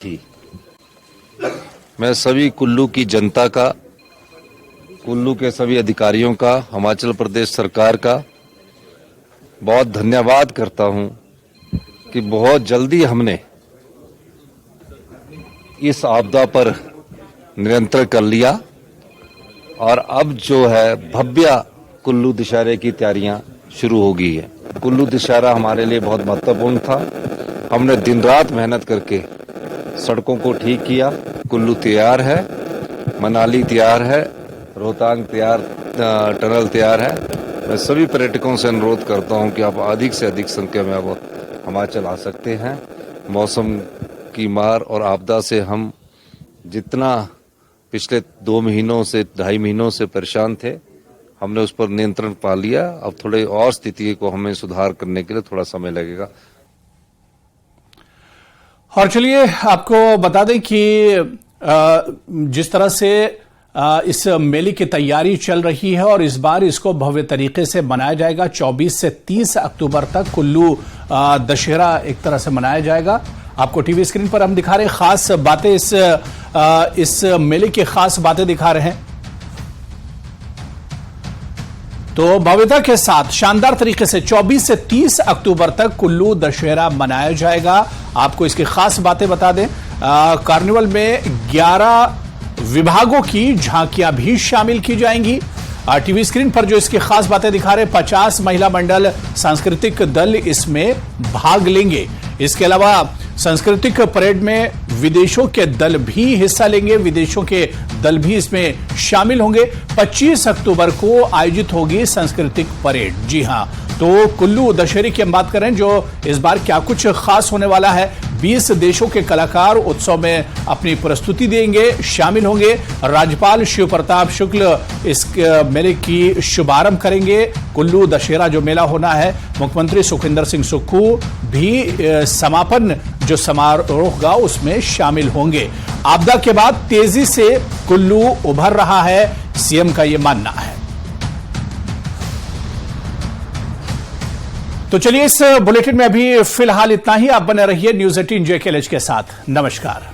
थी। मैं सभी कुल्लू की जनता का, कुल्लू के सभी अधिकारियों का, हिमाचल प्रदेश सरकार का बहुत धन्यवाद करता हूं कि बहुत जल्दी हमने इस आपदा पर नियंत्रण कर लिया और अब जो है भव्य कुल्लू दशहरे की तैयारियां शुरू हो गई है। कुल्लू दशहरा हमारे लिए बहुत महत्वपूर्ण था। हमने दिन रात मेहनत करके सड़कों को ठीक किया। कुल्लू तैयार है, मनाली तैयार है, रोहतांग तैयार, टनल तैयार है। मैं सभी पर्यटकों से अनुरोध करता हूं कि आप अधिक से अधिक संख्या में अब हिमाचल आ सकते हैं। मौसम की मार और आपदा से हम जितना पिछले 2 महीनों से 2.5 महीनों से परेशान थे, हमने उस पर नियंत्रण पा लिया। अब थोड़े और स्थिति को हमें सुधार करने के लिए थोड़ा समय लगेगा। और चलिए आपको बता दें कि जिस तरह से इस मेले की तैयारी चल रही है और इस बार इसको भव्य तरीके से मनाया जाएगा। 24 से 30 अक्टूबर तक कुल्लू दशहरा एक तरह से मनाया जाएगा। आपको टीवी स्क्रीन पर हम दिखा रहे हैं खास बातें, इस मेले की खास बातें दिखा रहे हैं। तो भव्यता के साथ शानदार तरीके से 24 से 30 अक्टूबर तक कुल्लू दशहरा मनाया जाएगा। आपको इसकी खास बातें बता दें, कार्निवल में 11 विभागों की झांकियां भी शामिल की जाएंगी। टीवी स्क्रीन पर जो इसकी खास बातें दिखा रहे, 50 महिला मंडल सांस्कृतिक दल इसमें भाग लेंगे। इसके अलावा सांस्कृतिक परेड में विदेशों के दल भी हिस्सा लेंगे, विदेशों के दल भी इसमें शामिल होंगे। 25 अक्टूबर को आयोजित होगी सांस्कृतिक परेड। जी हां, तो कुल्लू दशहरे की हम बात करें जो इस बार क्या कुछ खास होने वाला है। 20 देशों के कलाकार उत्सव में अपनी प्रस्तुति देंगे, शामिल होंगे। राज्यपाल शिव प्रताप शुक्ल इस मेले की शुभारंभ करेंगे। कुल्लू दशहरा जो मेला होना है, मुख्यमंत्री सुखविंदर सिंह सुक्खू भी समापन जो समारोह होगा उसमें शामिल होंगे। आपदा के बाद तेजी से कुल्लू उभर रहा है, सीएम का यह मानना है। तो चलिए इस बुलेटिन में अभी फिलहाल इतना ही। आप बने रहिए न्यूज़ 18 JKLH के साथ। नमस्कार।